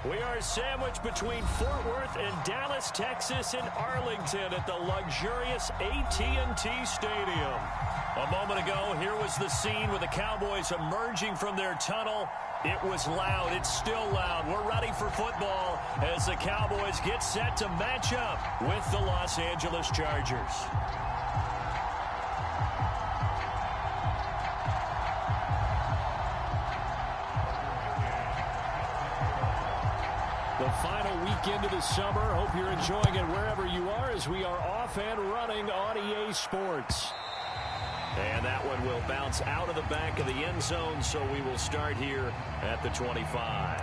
We are sandwiched between Fort Worth and Dallas, Texas, and Arlington at the luxurious AT&T Stadium. A moment ago, here was the scene with the Cowboys emerging from their tunnel. It was loud. It's still loud. We're ready for football as the Cowboys get set to match up with the Los Angeles Chargers. The final weekend of the summer. Hope you're enjoying it wherever you are as we are off and running on EA Sports. And that one will bounce out of the back of the end zone, so we will start here at the 25.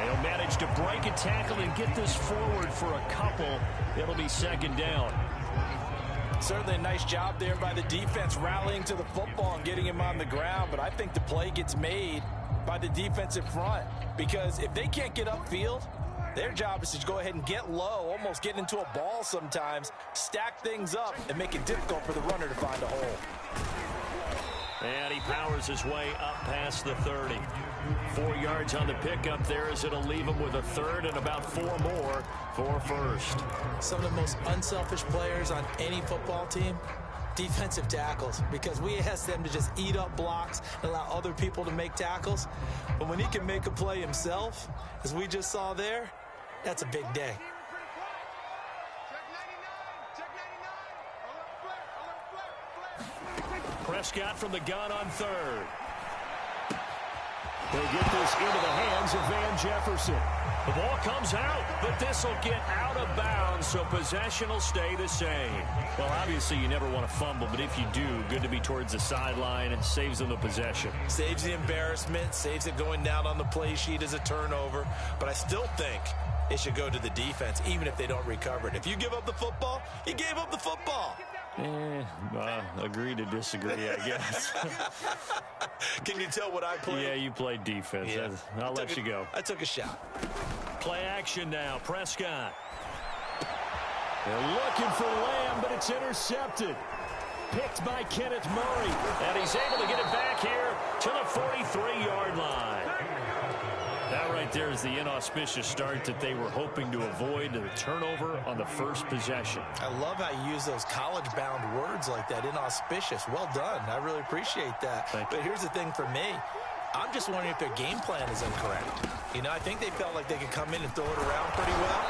He'll manage to break a tackle and get this forward for a couple. It'll be second down. Certainly a nice job there by the defense rallying to the football and getting him on the ground. But I think the play gets made by the defensive front, because if they can't get upfield, their job is to go ahead and get low, almost get into a ball sometimes, stack things up, and make it difficult for the runner to find a hole. And he powers his way up past the 30. 4 yards on the pickup there as it'll leave him with a third and about 4 more for first. Some of the most unselfish players on any football team, defensive tackles, because we ask them to just eat up blocks and allow other people to make tackles. But when he can make a play himself, as we just saw there, that's a big day. Prescott from the gun on third. They get this into the hands of Van Jefferson. The ball comes out, but this will get out of bounds, so possession will stay the same. Well, obviously you never want to fumble, but if you do, good to be towards the sideline and saves them the possession. Saves the embarrassment, saves it going down on the play sheet as a turnover, but I still think it should go to the defense, even if they don't recover it. If you give up the football, you gave up the football. Agree to disagree, I guess. Can you tell what I played? Yeah, you played defense. Yeah. I'll let you go. I took a shot. Play action now. Prescott. They're looking for Lamb, but it's intercepted. Picked by Kenneth Murray. And he's able to get it back here to the 43-yard line. That right there is the inauspicious start that they were hoping to avoid, the turnover on the first possession. I love how you use those college-bound words like that, inauspicious. Well done. I really appreciate that. But here's the thing for me. I'm just wondering if their game plan is incorrect. You know, I think they felt like they could come in and throw it around pretty well.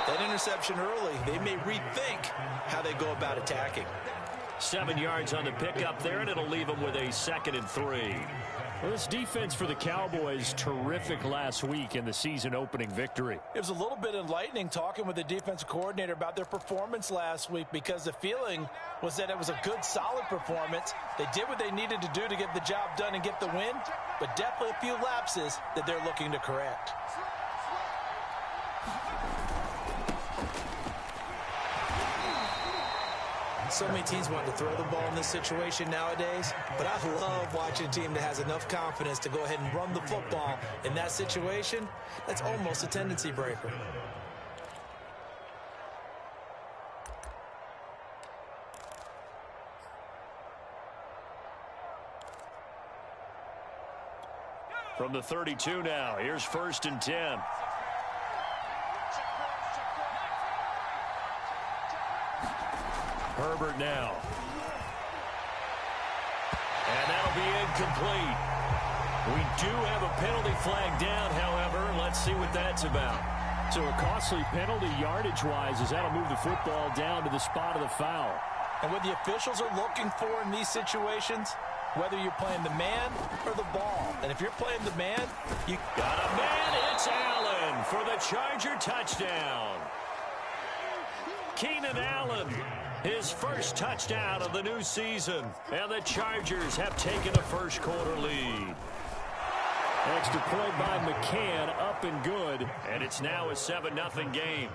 That interception early, they may rethink how they go about attacking. 7 yards on the pickup there, and it'll leave them with a 2nd and 3. Well, this defense for the Cowboys, terrific last week in the season-opening victory. It was a little bit enlightening talking with the defensive coordinator about their performance last week, because the feeling was that it was a good, solid performance. They did what they needed to do to get the job done and get the win, but definitely a few lapses that they're looking to correct. So many teams want to throw the ball in this situation nowadays, but I love watching a team that has enough confidence to go ahead and run the football. In that situation, that's almost a tendency breaker. From the 32 now, here's 1st and 10. Herbert now. And that'll be incomplete. We do have a penalty flag down, however. Let's see what that's about. So a costly penalty yardage-wise as that'll move the football down to the spot of the foul. And what the officials are looking for in these situations, whether you're playing the man or the ball. And if you're playing the man, you got a man. It's Allen for the Charger touchdown. Keenan Allen, his first touchdown of the new season. And the Chargers have taken a first quarter lead. Extra point by McCann, up and good. And it's now a 7-0 game.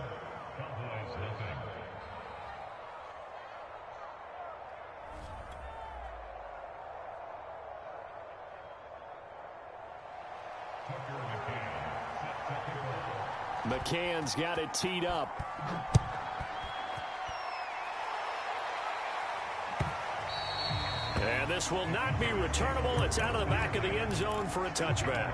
McCann's got it teed up. And this will not be returnable. It's out of the back of the end zone for a touchback.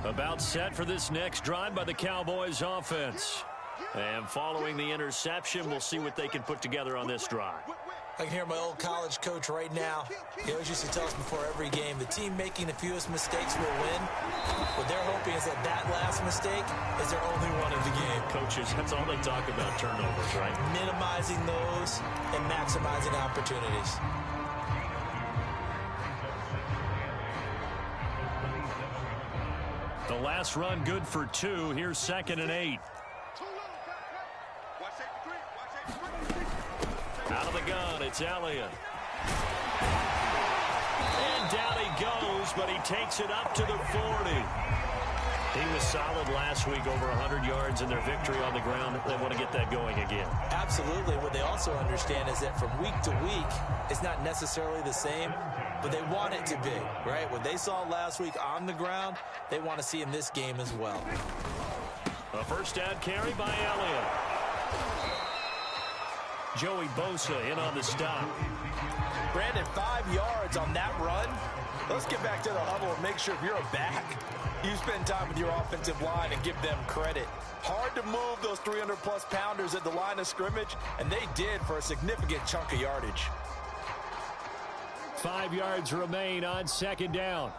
About set for this next drive by the Cowboys offense. And following the interception, we'll see what they can put together on this drive. I can hear my old college coach right now. He always used to tell us before every game, the team making the fewest mistakes will win. What they're hoping is that that last mistake is their only one of the game. Coaches, that's all they talk about, turnovers, right? Minimizing those and maximizing opportunities. The last run good for 2. Here's 2nd and 8. Out of the gun, it's Elliott. And down he goes, but he takes it up to the 40. He was solid last week, over 100 yards in their victory on the ground. They want to get that going again. Absolutely. What they also understand is that from week to week, it's not necessarily the same, but they want it to be, right? What they saw last week on the ground, they want to see in this game as well. A first down carry by Elliott. Joey Bosa in on the stop. Brandon, 5 yards on that run. Let's get back to the huddle and make sure if you're a back, you spend time with your offensive line and give them credit. Hard to move those 300-plus pounders at the line of scrimmage, and they did for a significant chunk of yardage. 5 yards remain on 2nd down.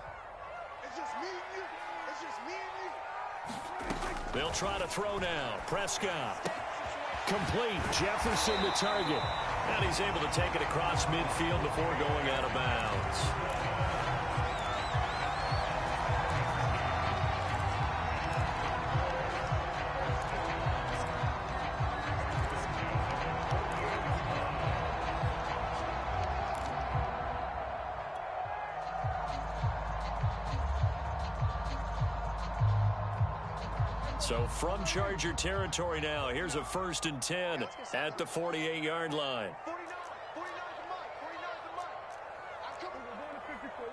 It's just me and you. It's just me and you. They'll try to throw now. Prescott. Complete. Jefferson the target. And he's able to take it across midfield before going out of bounds. So from Charger territory now, here's a 1st and 10 at the 48-yard line. 49 is the mark. 49 is the mark. I'm coming. We're going to 54.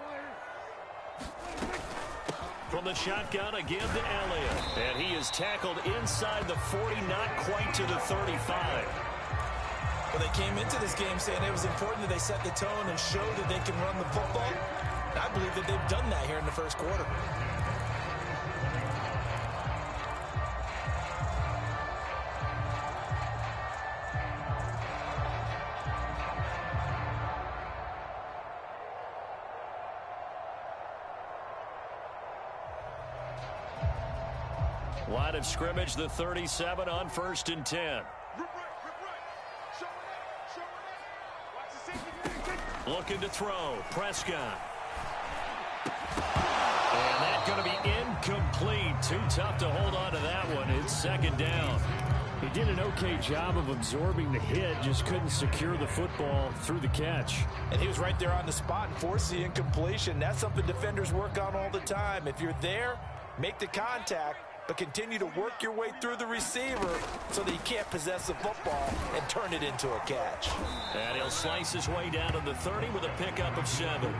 From the shotgun again to Elliott. And he is tackled inside the 40, not quite to the 35. Well, they came into this game saying it was important that they set the tone and show that they can run the football. And I believe that they've done that here in the first quarter. Line of scrimmage, the 37 on 1st and 10. Looking to throw. Prescott. And that's going to be incomplete. Too tough to hold on to that one. It's 2nd down. He did an okay job of absorbing the hit, just couldn't secure the football through the catch. And he was right there on the spot and forced the incompletion. That's something defenders work on all the time. If you're there, make the contact, but continue to work your way through the receiver so that he can't possess the football and turn it into a catch. And he'll slice his way down to the 30 with a pickup of 7.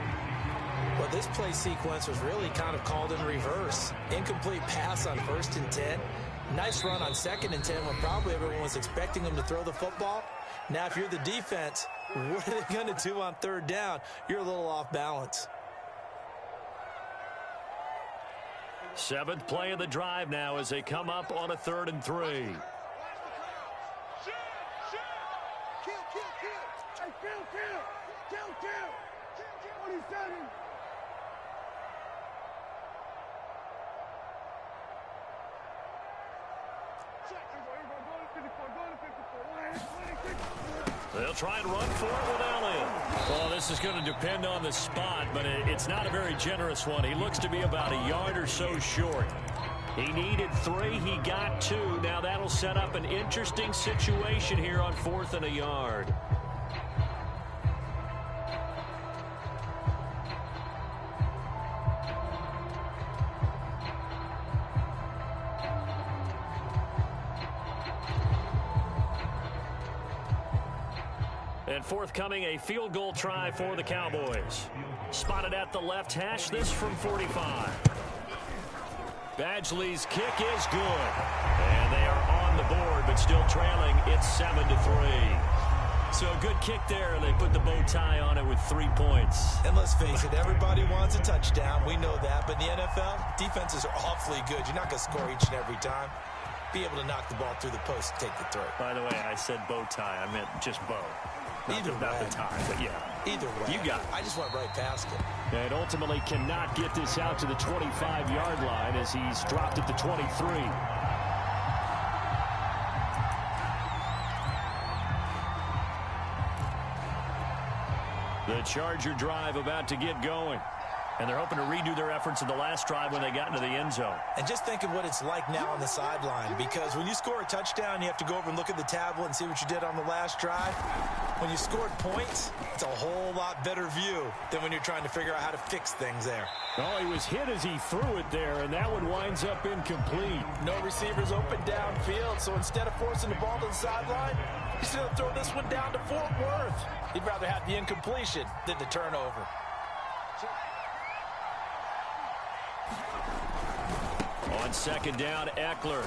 Well, this play sequence was really kind of called in reverse. Incomplete pass on 1st and 10. Nice run on 2nd and 10 when probably everyone was expecting him to throw the football. Now, if you're the defense, what are they going to do on 3rd down? You're a little off balance. 7th play of the drive now as they come up on a 3rd and 3. Kill. Hey, kill. Kill what he's saying. Check. Everybody go to 54. Go to 54. They'll try and run for it with Allen. Well, this is going to depend on the spot, but it's not a very generous one. He looks to be about a yard or so short. He needed 3. He got 2. Now that'll set up an interesting situation here on 4th and a yard. And forthcoming, a field goal try for the Cowboys. Spotted at the left hash, this from 45. Badgley's kick is good. And they are on the board, but still trailing. It's 7-3. So a good kick there, and they put the bow tie on it with 3 points. And let's face it, everybody wants a touchdown. We know that. But in the NFL, defenses are awfully good. You're not going to score each and every time. Be able to knock the ball through the post and take the throw. By the way, I said bow tie. I meant just bow. Not the tie, but yeah. Either way. You got it. I just went right past it. And ultimately cannot get this out to the 25-yard line as he's dropped at the 23. The Charger drive about to get going. And they're hoping to redo their efforts in the last drive when they got into the end zone. And just think of what it's like now on the sideline, because when you score a touchdown, you have to go over and look at the tablet and see what you did on the last drive. When you scored points, it's a whole lot better view than when you're trying to figure out how to fix things there. Oh, he was hit as he threw it there, and that one winds up incomplete. No receivers open downfield, so instead of forcing the ball to the sideline, he's going to throw this one down to Fort Worth. He'd rather have the incompletion than the turnover. On second down, Eckler.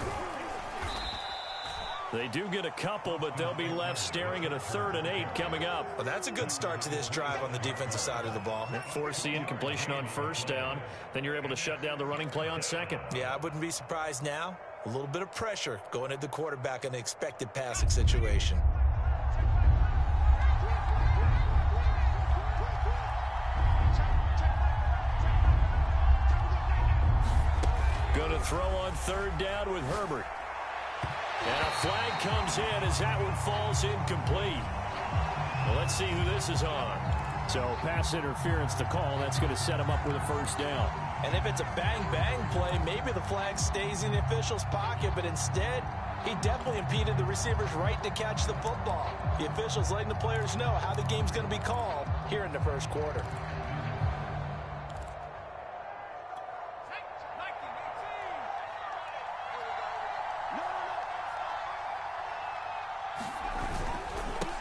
They do get a couple, but they'll be left staring at a 3rd and 8 coming up. Well, that's a good start to this drive on the defensive side of the ball. Force the incompletion on 1st down. Then you're able to shut down the running play on 2nd. Yeah, I wouldn't be surprised now. A little bit of pressure going at the quarterback in an expected passing situation. Going to throw on 3rd down with Herbert. And a flag comes in as that one falls incomplete. Well, let's see who this is on. So pass interference to call. That's going to set him up with a 1st down. And if it's a bang-bang play, maybe the flag stays in the official's pocket, but instead, he definitely impeded the receiver's right to catch the football. The official's letting the players know how the game's going to be called here in the 1st quarter.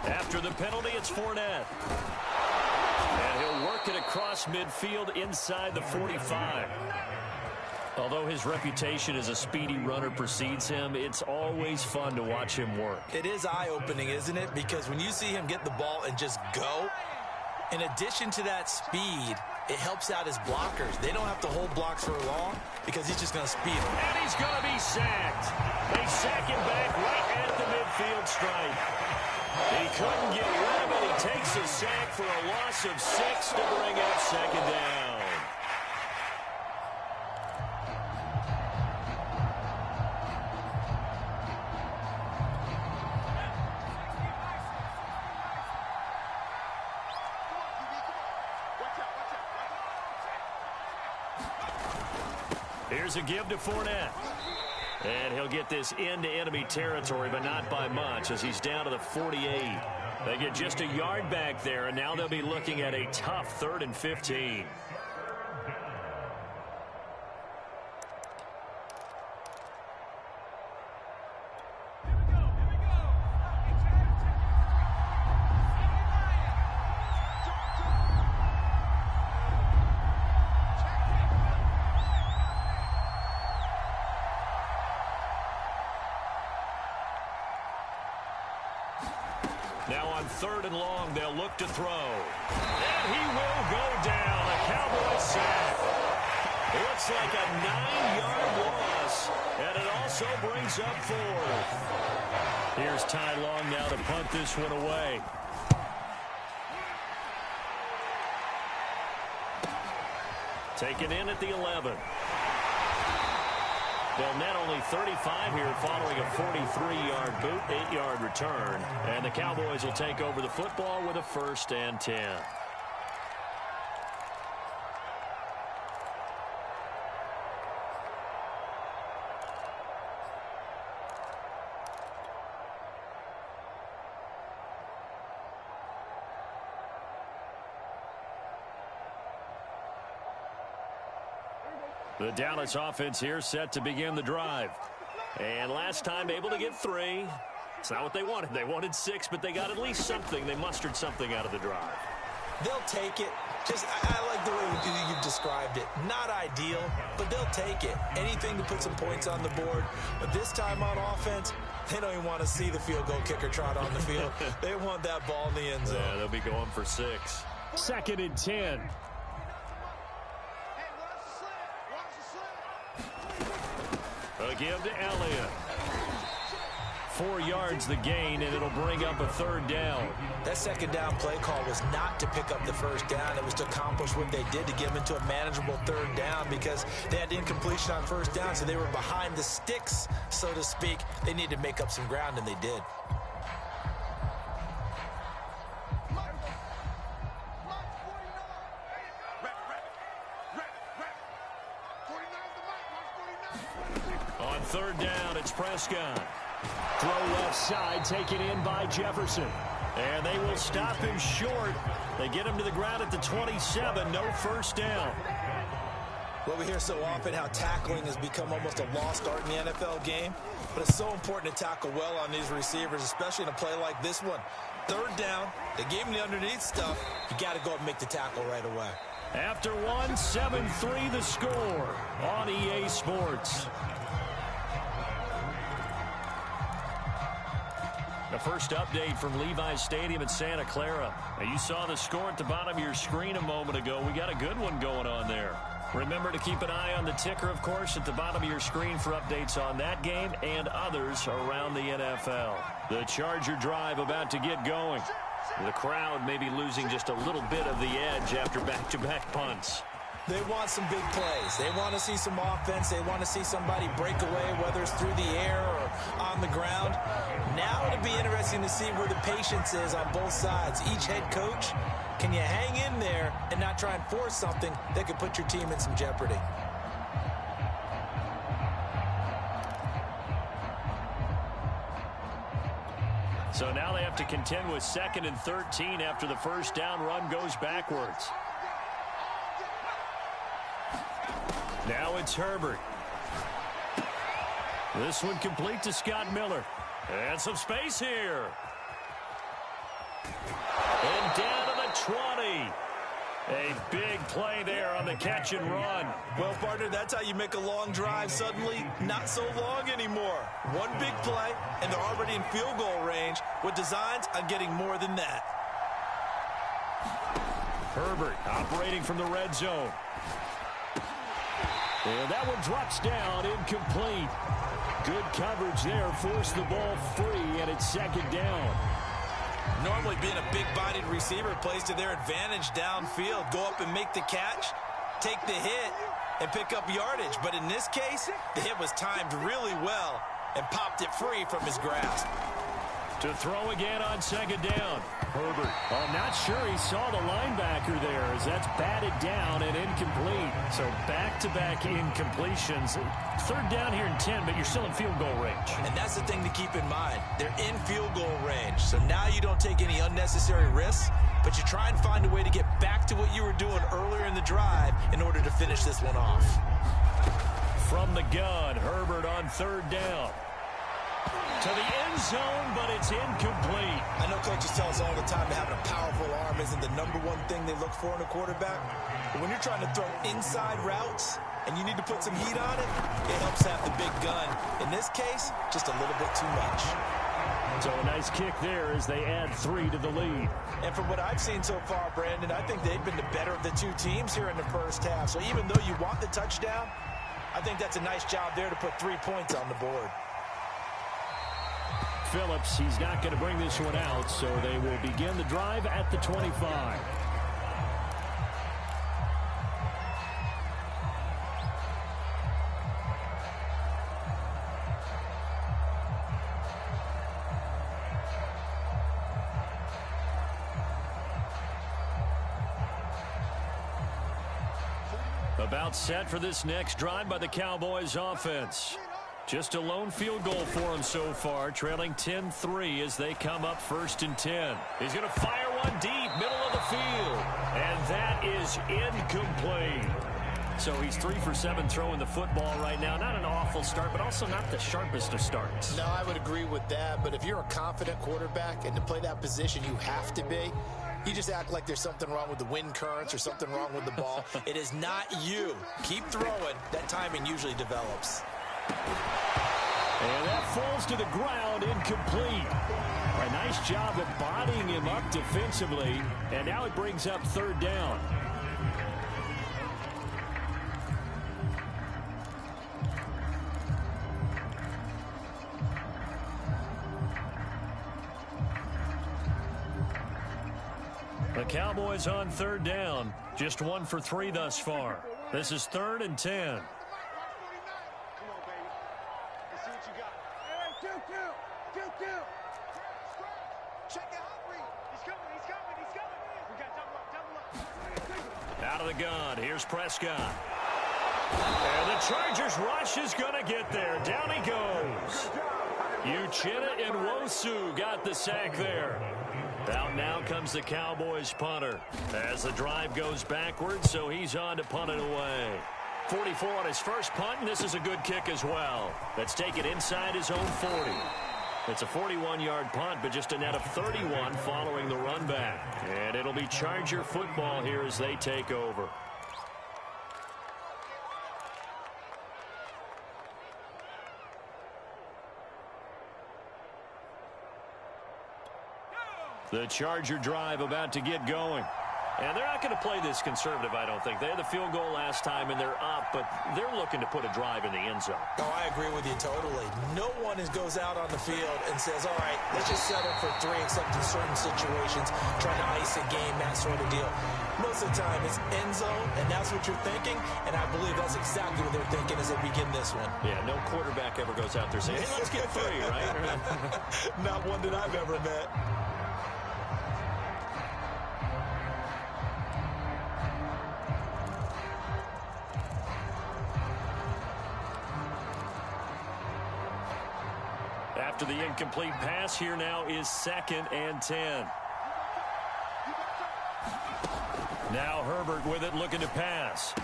After the penalty, it's Fournette. And he'll work it across midfield inside the 45. Although his reputation as a speedy runner precedes him, it's always fun to watch him work. It is eye-opening, isn't it? Because when you see him get the ball and just go, in addition to that speed, it helps out his blockers. They don't have to hold blocks for long because he's just going to speed them. And he's going to be sacked. They sack him back right at the midfield stripe. He couldn't get rid of it. He takes a sack for a loss of 6 to bring up 2nd down. Here's a give to Fournette. And he'll get this into enemy territory, but not by much, as he's down to the 48. They get just a yard back there, and now they'll be looking at a tough 3rd and 15. Now on 3rd and long, they'll look to throw. And he will go down. A Cowboy sack. Looks like a 9-yard loss. And it also brings up 4th. Here's Ty Long now to punt this one away. Taken in at the 11. They'll net only 35 here following a 43-yard boot, 8-yard return. And the Cowboys will take over the football with a 1st and 10. The Dallas offense here set to begin the drive. And last time able to get 3. It's not what they wanted. They wanted 6, but they got at least something. They mustered something out of the drive. They'll take it. I like the way you've described it. Not ideal, but they'll take it. Anything to put some points on the board. But this time on offense, they don't even want to see the field goal kicker trot on the field. They want that ball in the end zone. Yeah, they'll be going for 6. 2nd and 10. A give to Elliott. 4 yards the gain, and it'll bring up a 3rd down. That 2nd down play call was not to pick up the 1st down. It was to accomplish what they did to get them into a manageable 3rd down because they had incompletion on 1st down, so they were behind the sticks, so to speak. They needed to make up some ground, and they did. On 3rd down, it's Prescott. Throw left side, taken in by Jefferson. And they will stop him short. They get him to the ground at the 27. No 1st down. Well, we hear so often how tackling has become almost a lost art in the NFL game. But it's so important to tackle well on these receivers, especially in a play like this one. 3rd down, they gave him the underneath stuff. You got to go up and make the tackle right away. After 1, 7-3 the score on EA Sports. The first update from Levi's Stadium in Santa Clara. Now, you saw the score at the bottom of your screen a moment ago. We got a good one going on there. Remember to keep an eye on the ticker, of course, at the bottom of your screen for updates on that game and others around the NFL. The Charger drive about to get going. The crowd may be losing just a little bit of the edge after back-to-back punts. They want some big plays. They want to see some offense. They want to see somebody break away, whether it's through the air or on the ground. Now it'll be interesting to see where the patience is on both sides. Each head coach, can you hang in there and not try and force something that could put your team in some jeopardy? So now they have to contend with 2nd and 13 after the 1st down run goes backwards. Now it's Herbert. This one complete to Scott Miller. And some space here. And down to the 20. A big play there on the catch and run. Well, partner, that's how you make a long drive suddenly not so long anymore. One big play, and they're already in field goal range with designs on getting more than that. Herbert operating from the red zone. And that one drops down, incomplete. Good coverage there, forced the ball free, and it's 2nd down. Normally being a big-bodied receiver plays to their advantage downfield. Go up and make the catch, take the hit, and pick up yardage. But in this case, the hit was timed really well and popped it free from his grasp. To throw again on 2nd down. Herbert. I'm not sure he saw the linebacker there as that's batted down and incomplete. So back-to-back incompletions. 3rd down here and 10, but you're still in field goal range. And that's the thing to keep in mind. They're in field goal range. So now you don't take any unnecessary risks, but you try and find a way to get back to what you were doing earlier in the drive in order to finish this one off. From the gun, Herbert on 3rd down. To the end zone, but it's incomplete. I know coaches tell us all the time that having a powerful arm isn't the #1 thing they look for in a quarterback. But when you're trying to throw inside routes and you need to put some heat on it, it helps have the big gun. In this case, just a little bit too much. So a nice kick there as they add 3 to the lead. And from what I've seen so far, Brandon, I think they've been the better of the two teams here in the first half. So even though you want the touchdown, I think that's a nice job there to put 3 points on the board. Phillips, he's not going to bring this one out, so they will begin the drive at the 25. About set for this next drive by the Cowboys offense. Just a lone field goal for him so far, trailing 10-3 as they come up 1st and 10. He's going to fire one deep, middle of the field. And that is incomplete. So he's 3 for 7 throwing the football right now. Not an awful start, but also not the sharpest of starts. No, I would agree with that. But if you're a confident quarterback and to play that position you have to be, you just act like there's something wrong with the wind currents or something wrong with the ball. It is not you. Keep throwing. That timing usually develops. And that falls to the ground, incomplete. A nice job of bodying him up defensively, and now it brings up 3rd down. The Cowboys on 3rd down, just 1 for 3 thus far. This is 3rd and 10. Out of the gun, here's Prescott. And the Chargers rush is going to get there. Down he goes. Uchenna and Nwosu got the sack there. Out now comes the Cowboys punter as the drive goes backwards, so he's on to punt it away. 44 on his first punt, and this is a good kick as well. Let's take it inside his own 40. It's a 41-yard punt, but just a net of 31 following the run back. And it'll be Charger football here as they take over. The Charger drive about to get going. And they're not going to play this conservative, I don't think. They had the field goal last time, and they're up, but they're looking to put a drive in the end zone. Oh, I agree with you totally. No one goes out on the field and says, all right, let's just settle for 3, except in certain situations, trying to ice a game, that sort of deal. Most of the time, it's end zone, and that's what you're thinking, and I believe that's exactly what they're thinking as they begin this one. Yeah, no quarterback ever goes out there saying, hey, let's get 3, right? Not one that I've ever met. After the incomplete pass, here now is 2nd and 10. Now Herbert with it, looking to pass.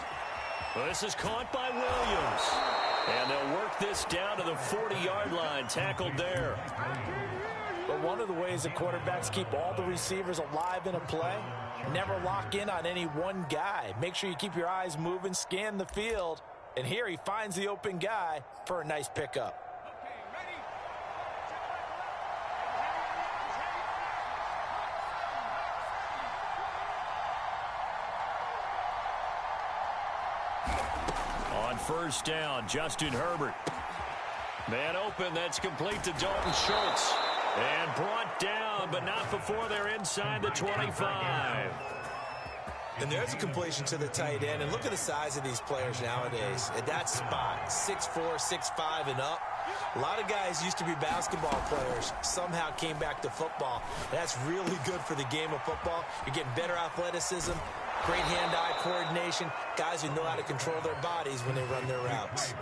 Well, this is caught by Williams. And they'll work this down to the 40-yard line, tackled there. But one of the ways the quarterbacks keep all the receivers alive in a play, never lock in on any one guy. Make sure you keep your eyes moving, scan the field. And here he finds the open guy for a nice pickup. On 1st down, Justin Herbert. Man open, that's complete to Dalton Schultz. And brought down, but not before they're inside the 25. And there's a completion to the tight end. And look at the size of these players nowadays. At that spot, 6'4", 6'5", and up. A lot of guys used to be basketball players, somehow came back to football. That's really good for the game of football. You're getting better athleticism, great hand-eye coordination, guys who know how to control their bodies when they run their routes.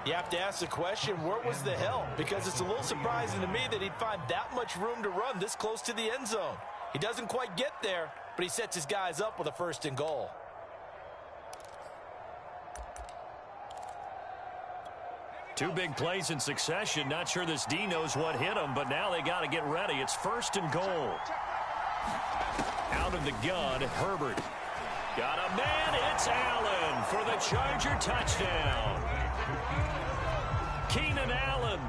You have to ask the question, where was the help? Because it's a little surprising to me that he'd find that much room to run this close to the end zone. He doesn't quite get there, but he sets his guys up with a 1st and goal. Two big plays in succession. Not sure this D knows what hit him, but now they got to get ready. It's 1st and goal. Out of the gun, Herbert. Got a man. It's Allen for the Charger touchdown. Keenan Allen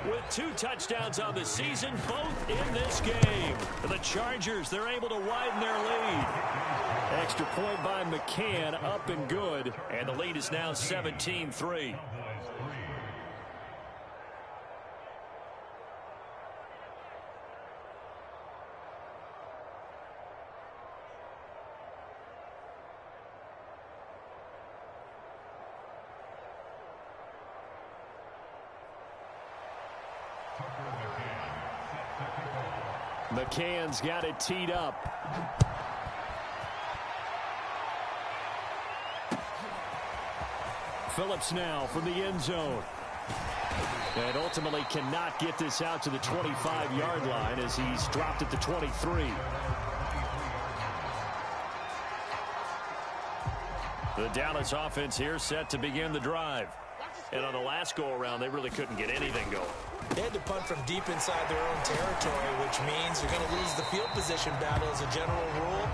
with 2 touchdowns on the season, both in this game. The Chargers, they're able to widen their lead. Extra point by McCann, up and good. And the lead is now 17-3. McCann's got it teed up. Phillips now from the end zone. And ultimately cannot get this out to the 25-yard line as he's dropped at the 23. The Dallas offense here set to begin the drive. And on the last go-around, they really couldn't get anything going. They had to punt from deep inside their own territory, which means you're going to lose the field position battle as a general rule.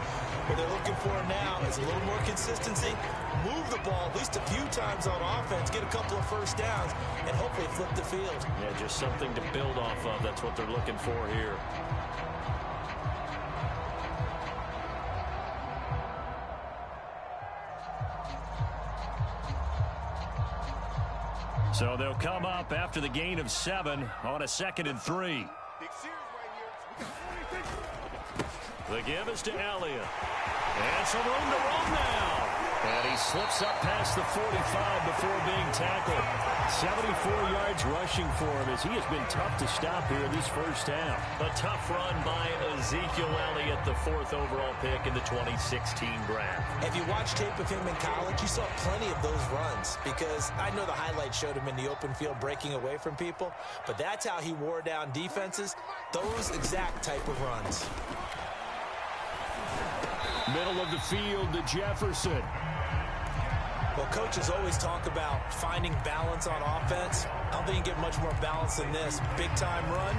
What they're looking for now is a little more consistency, move the ball at least a few times on offense, get a couple of first downs, and hopefully flip the field. Yeah, just something to build off of. That's what they're looking for here. So they'll come up after the gain of 7 on a 2nd and 3. The give is to Elliott. And some room to run now. And he slips up past the 45 before being tackled. 74 yards rushing for him as he has been tough to stop here this first half. A tough run by Ezekiel Elliott, the 4th overall pick in the 2016 draft. If you watch tape of him in college, you saw plenty of those runs because I know the highlights showed him in the open field breaking away from people, but that's how he wore down defenses, those exact type of runs. Middle of the field to Jefferson. Well, coaches always talk about finding balance on offense. I don't think you get much more balance than this. Big-time run,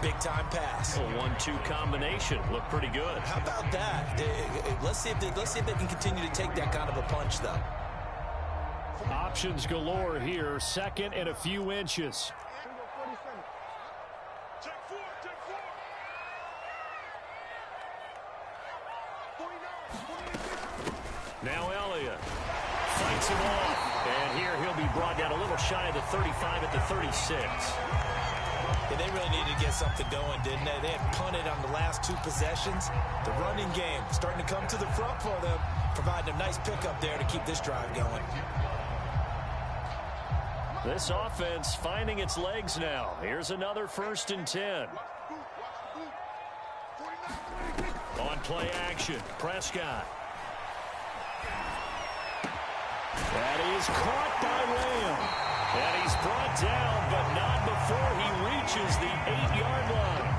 big-time pass. A 1-2 combination. Looked pretty good. How about that? Let's see if they can continue to take that kind of a punch, though. Options galore here. 2nd and a few inches. Now Elliott fights him off. And here he'll be brought down a little shy of the 35 at the 36. Yeah, they really needed to get something going, didn't they? They had punted on the last 2 possessions. The running game starting to come to the front for them, providing a nice pickup there to keep this drive going. This offense finding its legs now. Here's another 1st and 10. On play action, Prescott. That is caught by Lamb. And he's brought down, but not before he reaches the 8-yard line.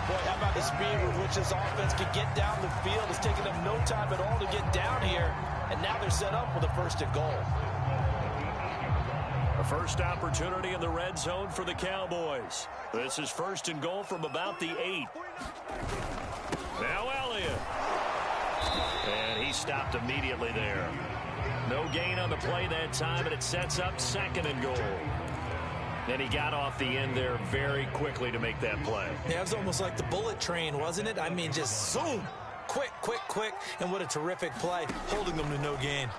Boy, how about the speed with which this offense can get down the field? It's taken them no time at all to get down here. And now they're set up with a 1st and goal. A first opportunity in the red zone for the Cowboys. This is 1st and goal from about the 8. Now Elliott. And he stopped immediately there. No gain on the play that time, and it sets up 2nd and goal. And he got off the end there very quickly to make that play. Yeah, it was almost like the bullet train, wasn't it? I mean, just zoom. Quick, quick, quick. And what a terrific play, holding them to no gain.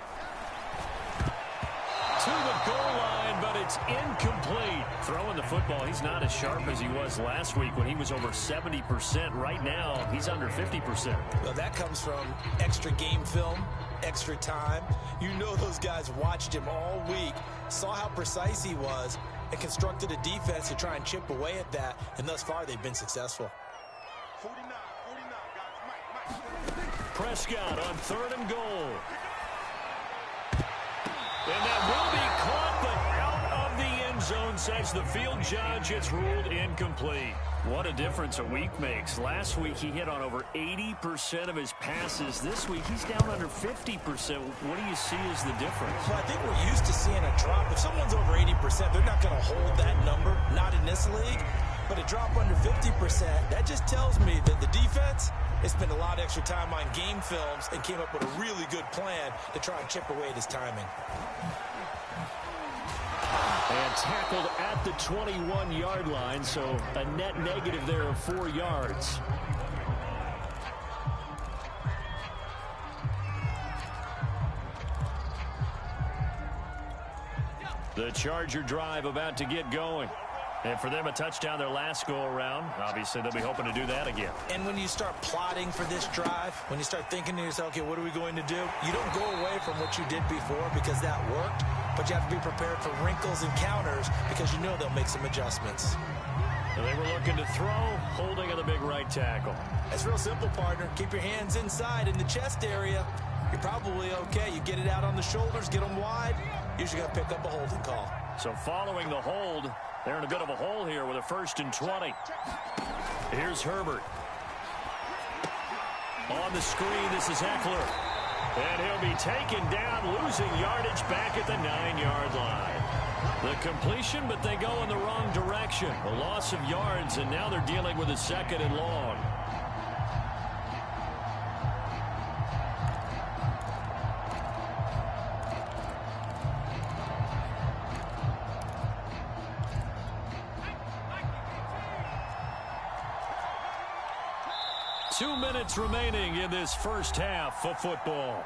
To the goal line, but it's incomplete. Throwing the football, he's not as sharp as he was last week when he was over 70%. Right now, he's under 50%. Well, that comes from extra game film, extra time. You know those guys watched him all week, saw how precise he was, and constructed a defense to try and chip away at that, and thus far they've been successful. 49, guys. Mike. Prescott on 3rd and goal. And that will be caught, but out of the end zone, says the field judge. It's ruled incomplete. What a difference a week makes. Last week he hit on over 80% of his passes. This week he's down under 50%. What do you see as the difference? Well, I think we're used to seeing a drop. If someone's over 80%, they're not going to hold that number, not in this league. But a drop under 50%, that just tells me that the defense has spent a lot of extra time on game films and came up with a really good plan to try and chip away at his timing. And tackled at the 21-yard line, so a net negative there of 4 yards. The Charger drive about to get going. And for them, a touchdown their last go-around. Obviously, they'll be hoping to do that again. And when you start plotting for this drive, when you start thinking to yourself, okay, what are we going to do? You don't go away from what you did before because that worked, but you have to be prepared for wrinkles and counters because you know they'll make some adjustments. And they were looking to throw, holding on the big right tackle. That's real simple, partner. Keep your hands inside in the chest area. You're probably okay. You get it out on the shoulders, get them wide. usually going to pick up a holding call. So following the hold, they're in a bit of a hole here with a 1st and 20. Here's Herbert. On the screen, this is Eckler. And he'll be taken down, losing yardage back at the 9-yard line. The completion, but they go in the wrong direction. A loss of yards, and now they're dealing with a 2nd and long. Two minutes remaining in this first half of football.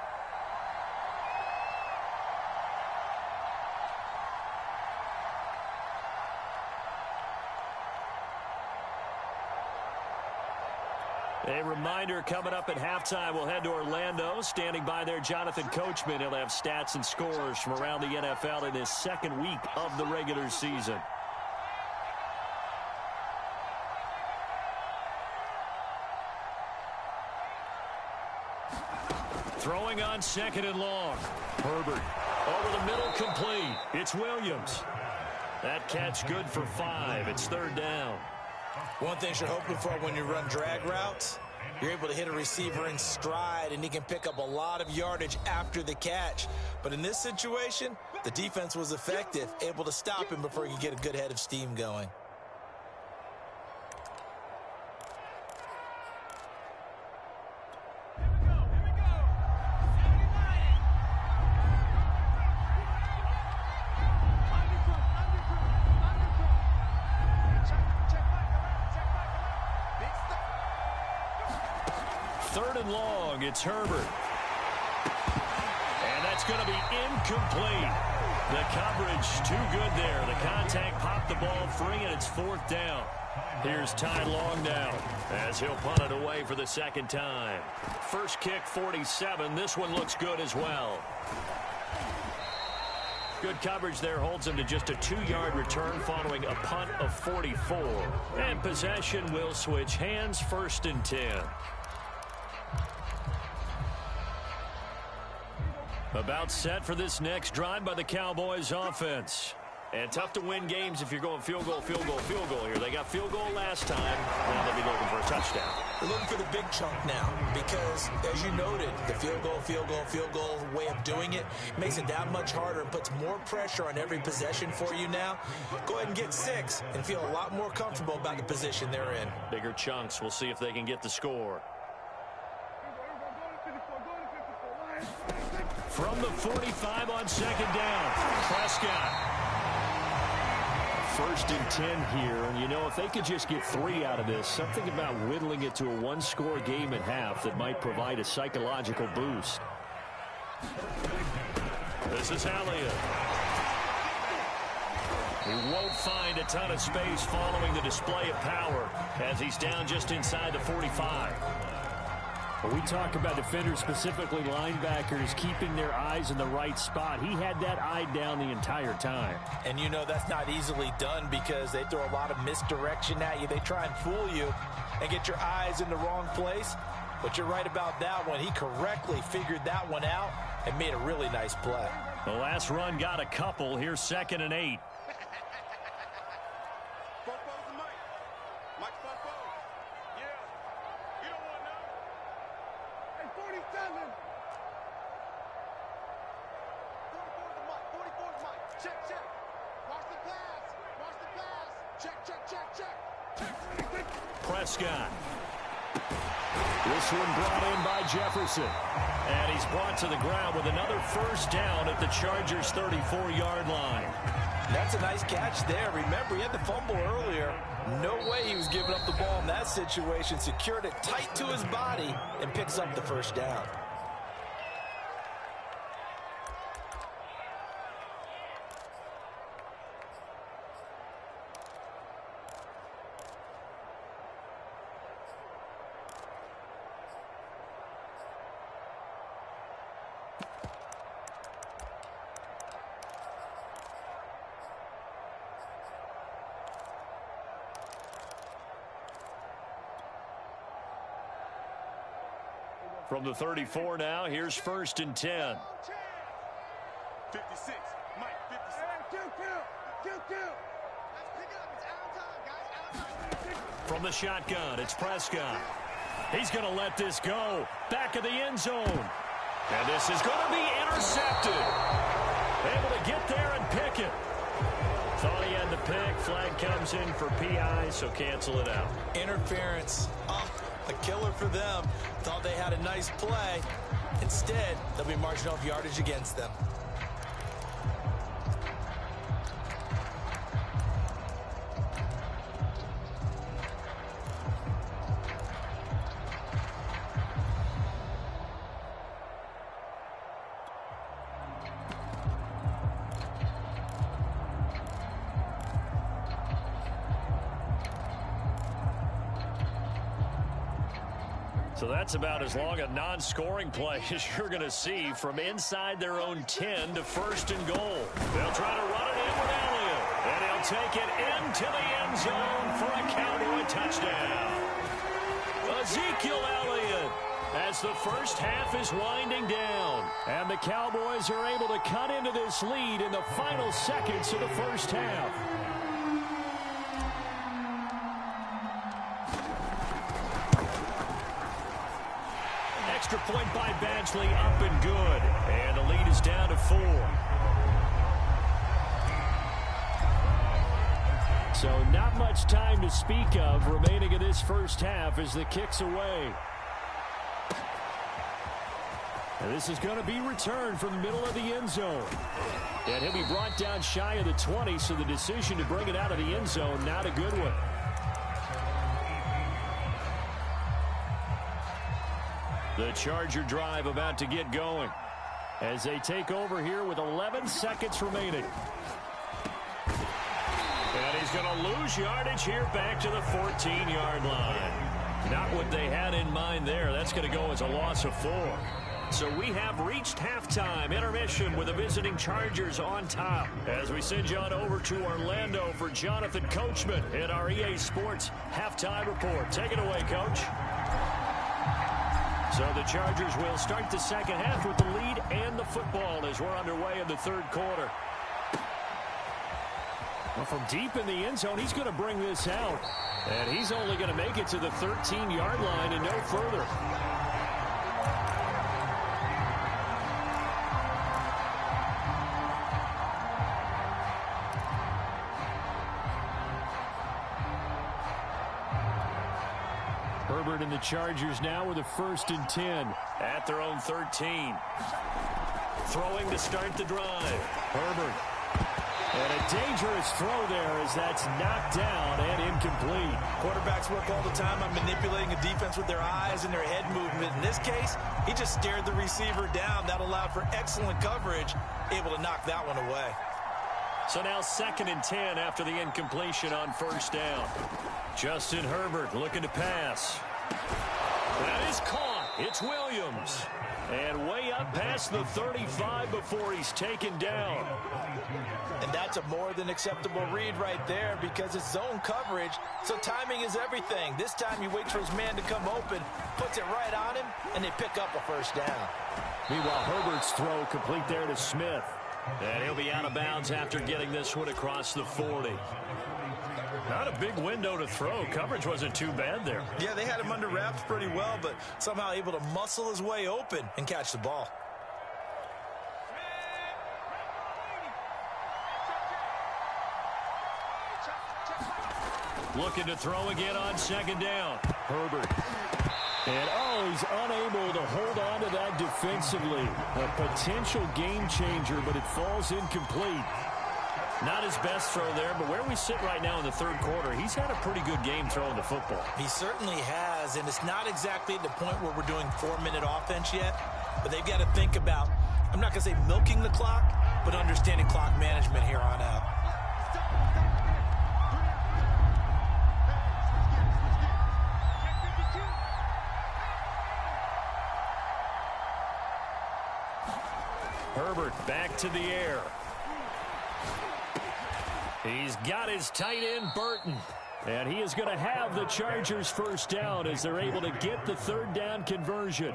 A reminder, coming up at halftime, we'll head to Orlando. Standing by there, Jonathan Coachman. He'll have stats and scores from around the NFL in his 2nd week of the regular season. Throwing on 2nd and long. Herbert over the middle, complete. It's Williams. That catch good for 5. It's 3rd down. One thing you're hoping for when you run drag routes, you're able to hit a receiver in stride, and he can pick up a lot of yardage after the catch. But in this situation, the defense was effective, able to stop him before he could get a good head of steam going. It's Herbert. And that's going to be incomplete. The coverage too good there. The contact popped the ball free, and it's 4th down. Here's Ty Long now as he'll punt it away for the 2nd time. First kick, 47. This one looks good as well. Good coverage there holds him to just a 2-yard return following a punt of 44. And possession will switch hands, 1st and 10. About set for this next drive by the Cowboys offense. And tough to win games if you're going field goal, field goal, field goal here. They got field goal last time. Now they'll be looking for a touchdown. They're looking for the big chunk now because, as you noted, the field goal way of doing it makes it that much harder and puts more pressure on every possession for you now. Go ahead and get 6 and feel a lot more comfortable about the position they're in. Bigger chunks. We'll see if they can get the score. From the 45 on 2nd down, Prescott. 1st and 10 here, and you know, if they could just get 3 out of this, something about whittling it to a 1-score game at half that might provide a psychological boost. This is Elliott. He won't find a ton of space following the display of power as he's down just inside the 45. When we talk about defenders, specifically linebackers, keeping their eyes in the right spot, he had that eye down the entire time. And you know that's not easily done because they throw a lot of misdirection at you. They try and fool you and get your eyes in the wrong place. But you're right about that one. He correctly figured that one out and made a really nice play. The last run got a couple. Here's 2nd and 8. Prescott. This one brought in by Jefferson. And he's brought to the ground with another 1st down at the Chargers' 34-yard line. That's a nice catch there. Remember, he had the fumble earlier. No way he was giving up the ball in that situation. Secured it tight to his body and picks up the 1st down. From the 34 now, here's 1st and 10. 56. From the shotgun, it's Prescott. He's going to let this go. Back of the end zone. And this is going to be intercepted. Able to get there and pick it. Thought he had the pick. Flag comes in for PI, so cancel it out. Interference. Oh, a killer for them. Thought they had a nice play. Instead, they'll be marching off yardage against them. So that's about as long a non-scoring play as you're going to see from inside their own 10 to 1st and goal. They'll try to run it in with Elliott. And he'll take it into the end zone for a Cowboy touchdown. Ezekiel Elliott as the first half is winding down. And the Cowboys are able to cut into this lead in the final seconds of the first half. Extra point by Badgley, up and good. And the lead is down to 4. So not much time to speak of remaining in this first half as the kick's away. And this is going to be returned from the middle of the end zone. And he'll be brought down shy of the 20, so the decision to bring it out of the end zone, not a good one. The Charger drive about to get going as they take over here with 11 seconds remaining. And he's going to lose yardage here back to the 14-yard line. Not what they had in mind there. That's going to go as a loss of 4. So we have reached halftime intermission with the visiting Chargers on top. As we send you on over to Orlando for Jonathan Coachman in our EA Sports halftime report. Take it away, Coach. So the Chargers will start the second half with the lead and the football as we're underway in the third quarter. Well, from deep in the end zone, he's going to bring this out. And he's only going to make it to the 13-yard line and no further. Herbert and the Chargers now with a 1st and 10 at their own 13. Throwing to start the drive. Herbert. And a dangerous throw there as that's knocked down and incomplete. Quarterbacks work all the time on manipulating a defense with their eyes and their head movement. In this case, he just stared the receiver down. That allowed for excellent coverage, able to knock that one away. So now 2nd and 10 after the incompletion on 1st down. Justin Herbert looking to pass. That is caught. It's Williams. And way up past the 35 before he's taken down. And that's a more than acceptable read right there because it's zone coverage, so timing is everything. This time he waits for his man to come open, puts it right on him, and they pick up a 1st down. Meanwhile, Herbert's throw complete there to Smith. And he'll be out of bounds after getting this one across the 40. Not a big window to throw. Coverage wasn't too bad there. Yeah, they had him under wraps pretty well, but somehow able to muscle his way open and catch the ball. Looking to throw again on 2nd down. Herbert. And, he's unable to hold on to that defensively. A potential game changer, but it falls incomplete. Not his best throw there, but where we sit right now in the third quarter, he's had a pretty good game throwing the football. He certainly has, and it's not exactly at the point where we're doing 4-minute offense yet, but they've got to think about, I'm not going to say milking the clock, but understanding clock management here on out. Herbert back to the air. He's got his tight end, Burton. And he is going to have the Chargers 1st down as they're able to get the 3rd down conversion.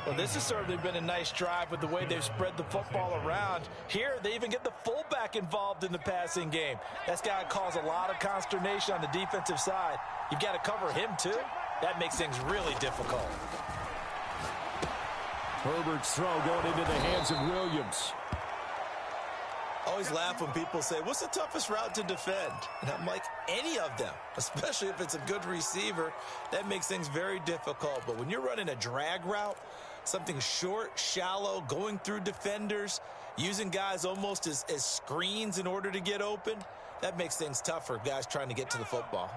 Well, this has certainly been a nice drive with the way they've spread the football around. Here, they even get the fullback involved in the passing game. That's got to cause a lot of consternation on the defensive side. You've got to cover him, too. That makes things really difficult. Herbert's throw going into the hands of Williams. Always laugh when people say, what's the toughest route to defend? And I'm like, any of them, especially if it's a good receiver. That makes things very difficult. But when you're running a drag route, something short, shallow, going through defenders, using guys almost as screens in order to get open, that makes things tough for guys trying to get to the football.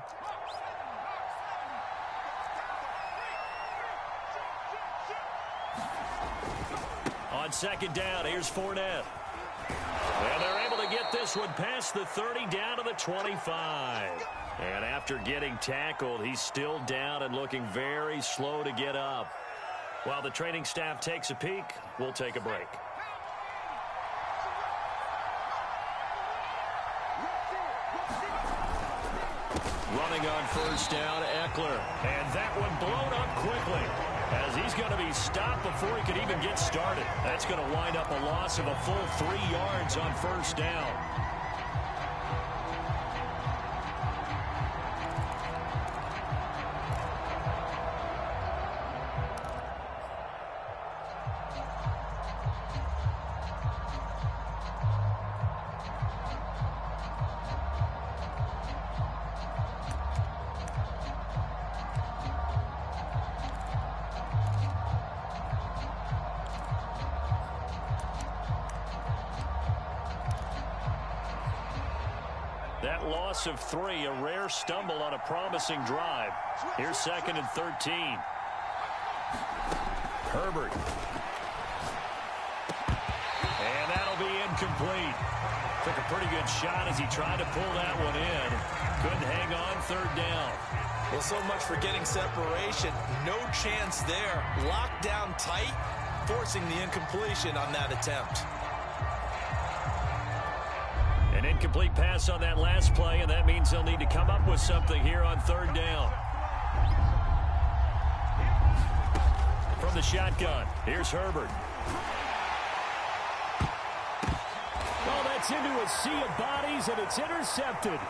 On second down, here's Fournette. And they're able to get this one past the 30 down to the 25. And after getting tackled, he's still down and looking very slow to get up. While the training staff takes a peek, we'll take a break. Running on first down, Eckler. And that one blown up quickly, as he's going to be stopped before he could even get started. That's going to wind up a loss of a full 3 yards on first down. That loss of 3, a rare stumble on a promising drive. Here's second and 13. Herbert. And that'll be incomplete. Took a pretty good shot as he tried to pull that one in. Couldn't hang on third down. Well, so much for getting separation. No chance there. Locked down tight, forcing the incompletion on that attempt. An incomplete pass on that last play, and that means they'll need to come up with something here on third down. From the shotgun, here's Herbert. Oh, that's into a sea of bodies, and it's intercepted.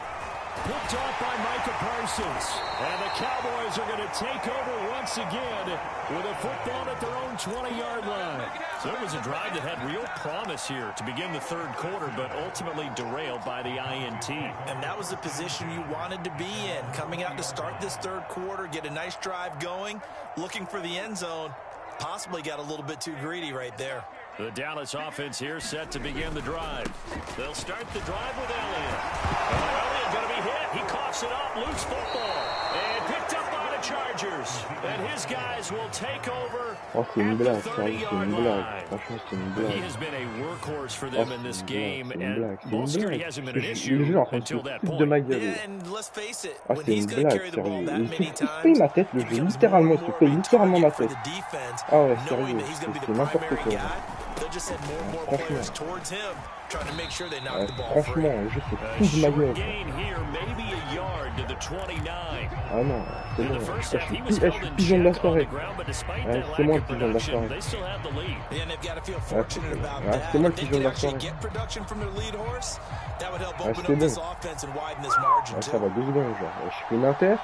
Picked off by Micah Parsons. And the Cowboys are going to take over once again with a football at their own 20-yard line. So it was a drive that had real promise here to begin the third quarter, but ultimately derailed by the INT. And that was the position you wanted to be in. Coming out to start this third quarter, get a nice drive going, looking for the end zone. Possibly got a little bit too greedy right there. The Dallas offense here set to begin the drive. They'll start the drive with Elliott. Elliott going to be hit. He coughs it up. Loose football. And picked up by the Chargers. And his guys will take over at the 30-yard line. He has been a workhorse for them in this game. And ball security hasn't been an issue until that point. And let's face it, when he's going to carry the ball that many times, it becomes littéralement, tu payes littéralement ma tête. Ah ouais, sérieux, c'est n'importe quoi. They'll just send more and more players towards him, trying to make sure they knock the ball free. Franchement, juste fou de ma gueule. Ah non, c'est bon. Je suis pigeon de la soirée. C'est moi le pigeon de la soirée. C'est moi le pigeon de la soirée. C'est bon. Ça va 2 secondes, genre. Je fais une inter,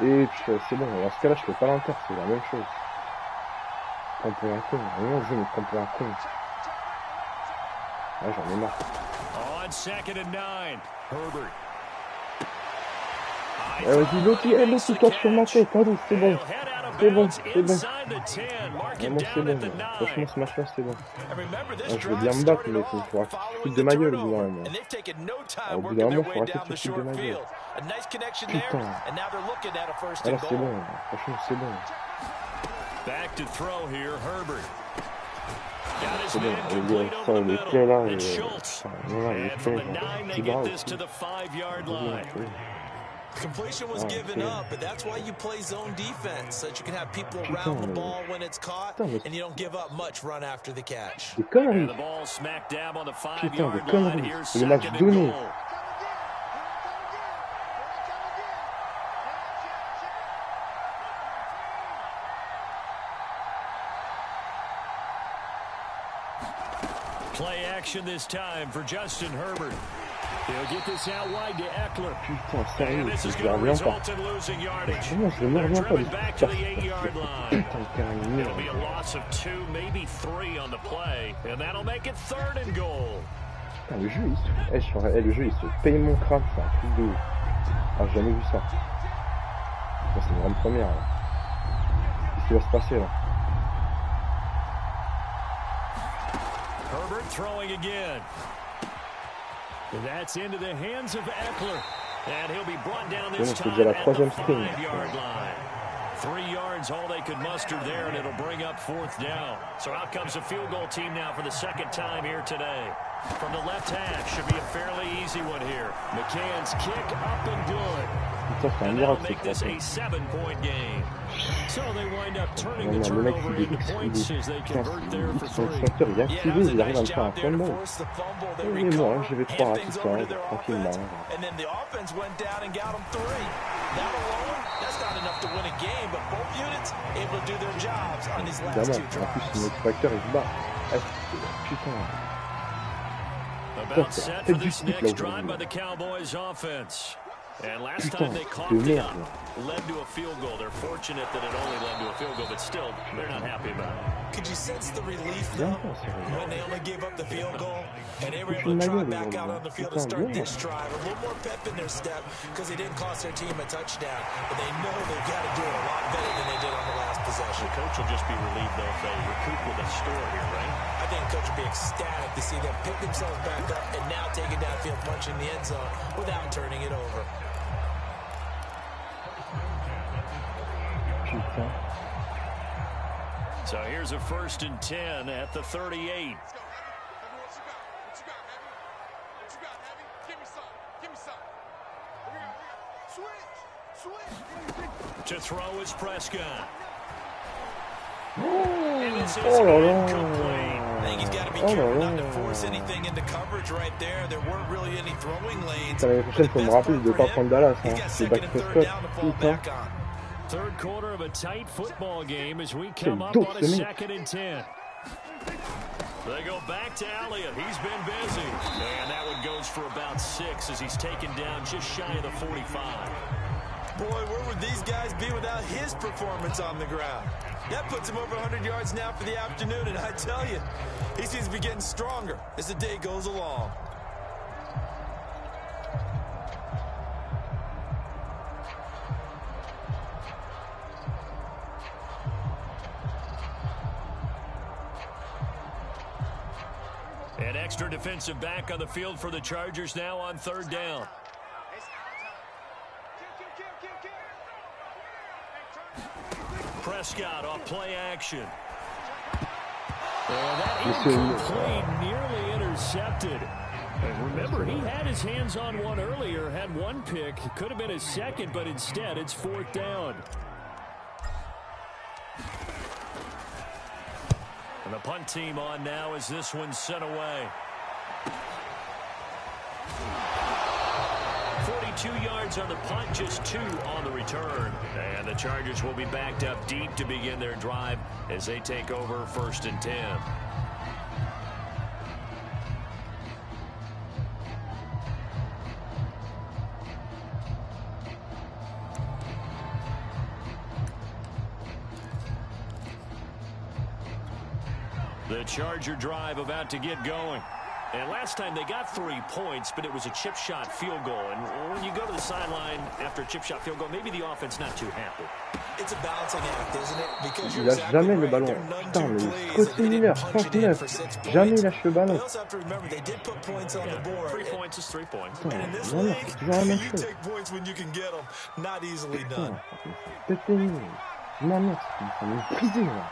et c'est bon. Dans ce cas-là, je fais pas l'inter, c'est la même chose. Je prends pour un con. Vraiment, je me prends pour un con. Ah, j'en ai marre. On second and 9, Herbert. Vas-y, l'autre, cache sur ma tête. Allez, c'est bon. C'est bon, c'est bon. Vraiment, c'est bon. Franchement, ce match-là, c'est bon. Je vais bien me battre, mais il faut arrêter de se foutre de ma gueule au bout d'un moment. Au bout d'un moment, il faut arrêter de se foutre de ma gueule. Putain. Voilà, c'est bon. Franchement, c'est bon. Back to throw here, Herbert. C'est bon, les clés là, les clés, c'est grave. Completion was given up, but that's why you play zone defense, so that you can have people around the ball when it's caught, and you don't give up much run after the catch. Des conneries. The ball smack dab on the 5-yard Putain, des line. conneries. Here's C'est le match second and donné. goal. action this time for Justin Herbert. He'll get this out wide to Eckler. Putain, sérieux, And this is je going to reviens pas. result in losing yardage. Comment je ne They're reviens pas driven de back ce to the 8-yard line. putain, It'll be a loss of 2, maybe 3 on the play, and that'll make it 3rd and goal. Putain, le jeu, le jeu, il se paye mon crâne, c'est un truc de ouf. Ah, j'ai jamais vu ça. Bon, c'est une grande première, là. Qu'est-ce qui va se passer, là? Herbert throwing again. That's into the hands of Eckler. And he'll be brought down this time at the 5-yard line. 3 yards, all they could muster there, and it'll bring up 4th down. So out comes a field goal team now for the 2nd time here today. From the left half, should be a fairly easy one here. McCann's kick up and good. And that'll make this a 7-point game. So they wind up turning the turnover into points as they convert there for 3. Il arrive à me faire un fumble. Oui, moi, je vais 3 à tout ça, tranquillement. And then the offense went down and got them 3. That alone, that's not enough to win a game, but both units able to do their jobs on these last 2 drives. En plus, notre facteur, il se bat. Putain. About set for this next drive by the Cowboys offense. And last time they coughed it up, led to a field goal. They're fortunate that it only led to a field goal, but still, they're not happy about it. Could you sense the relief, though, when they only gave up the field goal and they were able to try back out on the field to start this drive? A little more pep in their step because they didn't cost their team a touchdown, but they know they've got to do it a lot better than they did on the last possession. The coach will just be relieved, though, if they recoup with a score here, right? I think the coach will be ecstatic to see them pick themselves back up and now take it downfield, punching the end zone without turning it over. So here's a 1st and 10 at the 38. To throw is Prescott. And this is incomplete. I think he's got to be careful not to force anything into coverage right there. There weren't really any throwing lanes. L'année prochaine, il faut me rappeler de ne pas prendre Dallas. C'est Dak Prescott. Third quarter of a tight football game as we come up on a 2nd and 10. They go back to Elliott. He's been busy. And that one goes for about 6 as he's taken down just shy of the 45. Boy, where would these guys be without his performance on the ground? That puts him over 100 yards now for the afternoon, and I tell you, he seems to be getting stronger as the day goes along. An extra defensive back on the field for the Chargers now on 3rd down. Prescott off play action. And that incomplete, nearly intercepted. And remember, he had his hands on one earlier, had one pick. Could have been his 2nd, but instead it's 4th down. And the punt team on now as this one's sent away. 42 yards on the punt, just 2 on the return. And the Chargers will be backed up deep to begin their drive as they take over 1st and 10. The Charger drive about to get going. And last time they got 3 points, but it was a chip shot field goal. And when you go to the sideline after a chip shot field goal, maybe the offense not too happy. It's a balancing act, isn't it? Because Il lâche jamais le ballon. Putain, mais côté Miller, 39. Jamais il lâche le ballon. They also have to remember they did put points on the board. 3 points is 3 points. Putain, And in this non, league, c'est toujours la même you chose. take points when you can get them. Not easily done. Putain, pété Miller. Non, ça me brisé, là.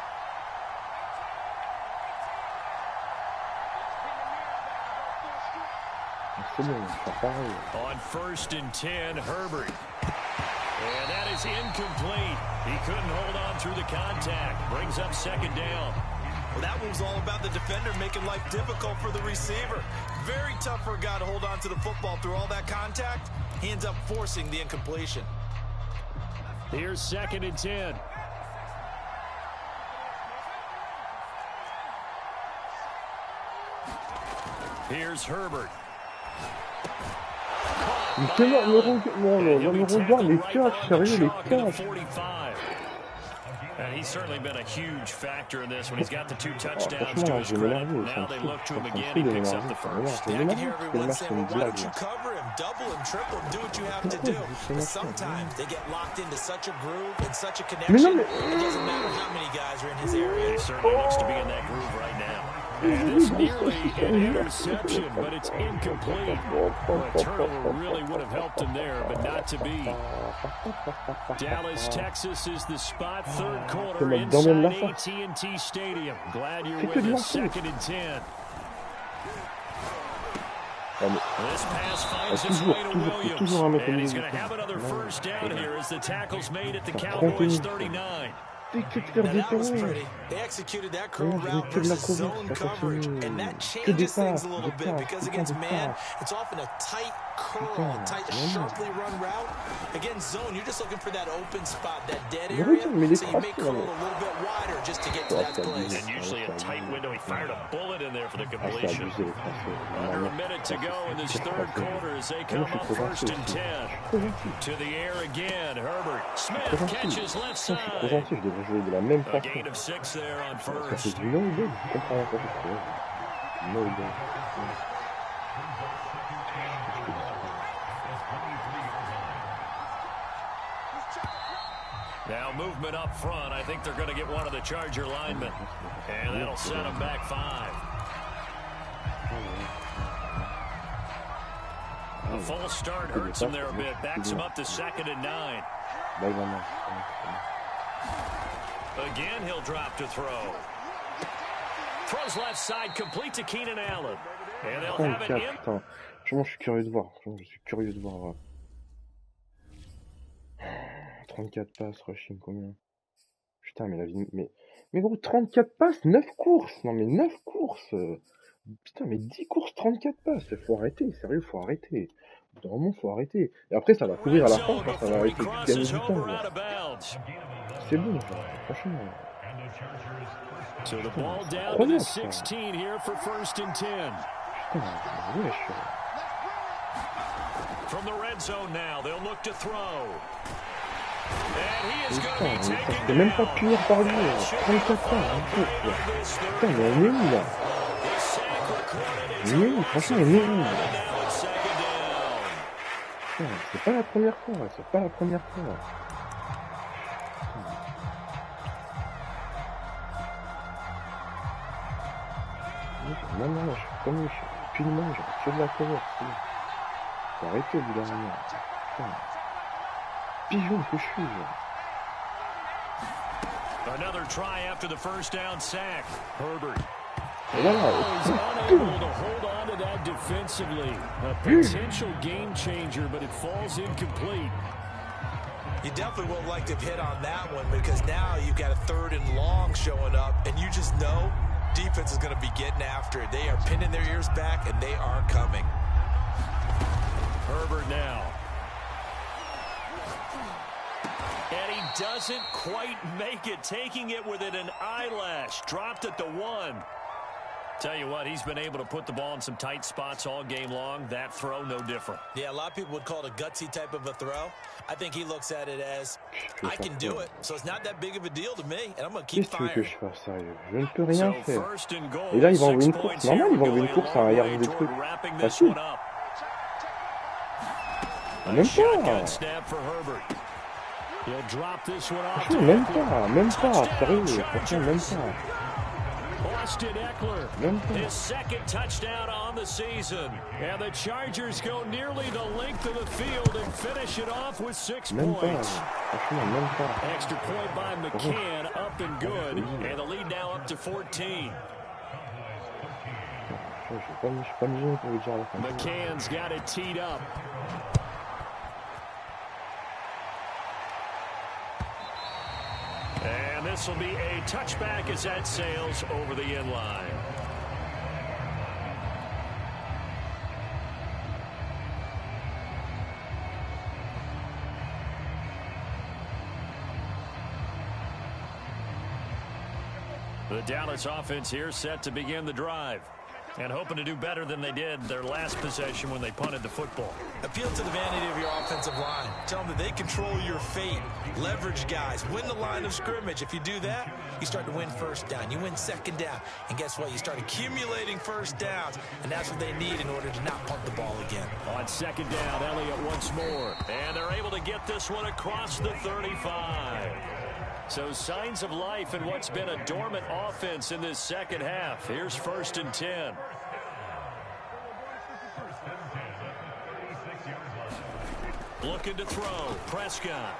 On 1st and 10, Herbert. And that is incomplete. He couldn't hold on through the contact. Brings up 2nd down. Well, that one was all about the defender making life difficult for the receiver. Very tough for a guy to hold on to the football through all that contact. He ends up forcing the incompletion. Here's 2nd and 10. Here's Herbert. Mais quel me regarde les catchs, sérieux, les catchs. And he's certainly been a huge factor in this when he's got the 2 touchdowns to his credit. Now they look to him again. He picks up the first. Yeah, I can hear everyone saying, well, why don't you cover him, double him, triple him, do what you have to do. But sometimes they get locked into such a groove and such a connection, it doesn't matter how many guys are in his area. He certainly looks to be in that groove right now. And it's nearly an interception, but it's incomplete. Well, a turnover really would have helped him there, but not to be. Dallas, Texas is the spot, third quarter inside AT&T Stadium. Glad you're with us, 2nd and 10. This pass finds its way to Williams, and he's going to have another first down here as the tackle's made at the Cowboys 39. That was pretty. They executed that curl route versus zone coverage, and that changes things a little bit because against man, it's often a tight curl, tight, sharply run route. Against zone, you're just looking for that open spot, that dead area, so you may curl a little bit wider just to get to that place. And usually a tight window. He fired a bullet in there for the completion. Under a minute to go in this third quarter as they come up 1st and 10. To the air again, Herbert. Smith catches left side. A gain of 6 there on first. Now movement up front. I think they're going to get one of the Charger linemen. And that'll set them back 5. A false start hurts him there a bit. Backs him up to 2nd and 9. Again, he'll drop to throw. Throws left side, complete to Keenan Allen. And they'll have it in. Putain, franchement, je suis curieux de voir. Voir. 34 passes, rushing, combien? Putain, mais la vie... Mais gros, 34 passes, 9 courses. Non, mais 9 courses. Putain, mais 10 courses, 34 passes. Faut arrêter, sérieux, faut arrêter. Vraiment, faut arrêter. Et après, ça va courir à la fin, ça va arrêter de gagner du temps. C'est bon, franchement. So the ball down to the 16 here for 1st and 10. Putain, wesh. From the red zone now, they'll look to throw. And he is going to be taken down. Même pas punir par lui. 34 ans, putain, mais on est où là? On est où? Franchement, on est où? Putain, c'est pas la première fois, Non, je suis comme lui, je suis plus de main, j'aurais que de la cover, faut arrêter au bout d'un moment. Putain. Pigeon que je suis, Another try after the first down sack. Herbert. Voilà. He's unable to hold on to that defensively. A potential game changer, but it falls incomplete. You definitely would like to have hit on that one because now you've got a 3rd and long showing up, and you just know defense is going to be getting after it. They are pinning their ears back, and they are coming. Herbert now. And he doesn't quite make it, taking it within an eyelash. Dropped at the 1. Tell you what, he's been able to put the ball in some tight spots all game long. That throw, no different. Yeah, a lot of people would call it a gutsy type of a throw. I think he looks at it as, I can do it. So it's not that big of a deal to me, and I'm going to keep firing. Qu'est-ce que je fasse, sérieux? Je ne peux rien faire. Et là, ils vont envoyer une course. Normal, ils vont envoyer une course à arrière des trucs. Facile. Même pas. Franchement, même pas. Sérieux, franchement, même pas. Austin Eckler, his 2nd touchdown on the season. And the Chargers go nearly the length of the field and finish it off with 6 points. Extra point by McCann, up and good. And the lead now up to 14. McCann's got it teed up. And this will be a touchback as that sails over the end line. The Dallas offense here set to begin the drive. And hoping to do better than they did their last possession when they punted the football. Appeal to the vanity of your offensive line. Tell them that they control your fate. Leverage guys. Win the line of scrimmage. If you do that, you start to win first down. You win second down. And guess what? You start accumulating first downs. And that's what they need in order to not punt the ball again. On second down, Elliott once more. And they're able to get this one across the 35. So signs of life in what's been a dormant offense in this second half. Here's 1st and 10. Looking to throw. Prescott.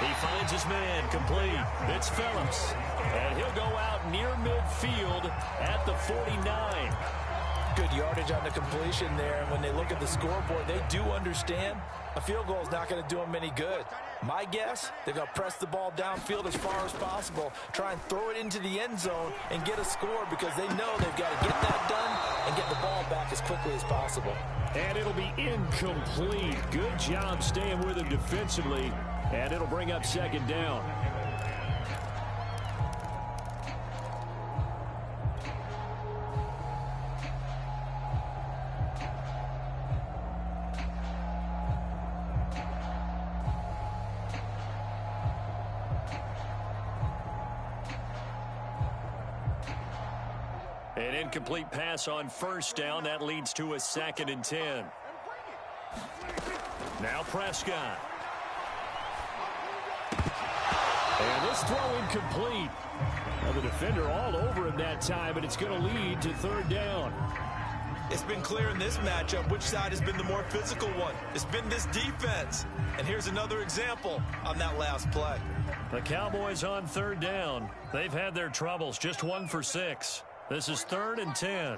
He finds his man complete. It's Phillips. And he'll go out near midfield at the 49. Good yardage on the completion there. And when they look at the scoreboard, they do understand a field goal is not going to do them any good. My guess, they're going to press the ball downfield as far as possible, try and throw it into the end zone and get a score because they know they've got to get that done and get the ball back as quickly as possible. And it'll be incomplete. Good job staying with him defensively, and it'll bring up second down. An incomplete pass on first down. That leads to a 2nd and 10. Now Prescott. And this throw incomplete. Well, the defender all over him that time, and it's going to lead to 3rd down. It's been clear in this matchup which side has been the more physical one. It's been this defense. And here's another example on that last play. The Cowboys on 3rd down. They've had their troubles, just 1 for 6. This is 3rd and 10.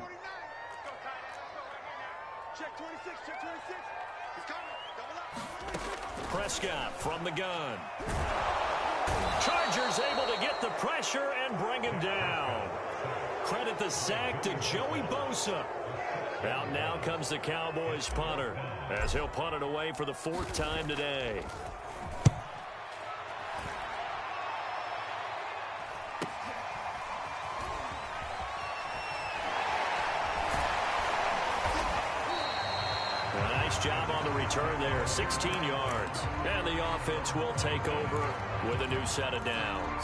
Check 26, check 26. He's coming. Double up. Prescott from the gun. Chargers able to get the pressure and bring him down. Credit the sack to Joey Bosa. Out now comes the Cowboys punter as he'll punt it away for the 4th time today. Job on the return there, 16 yards. And the offense will take over with a new set of downs.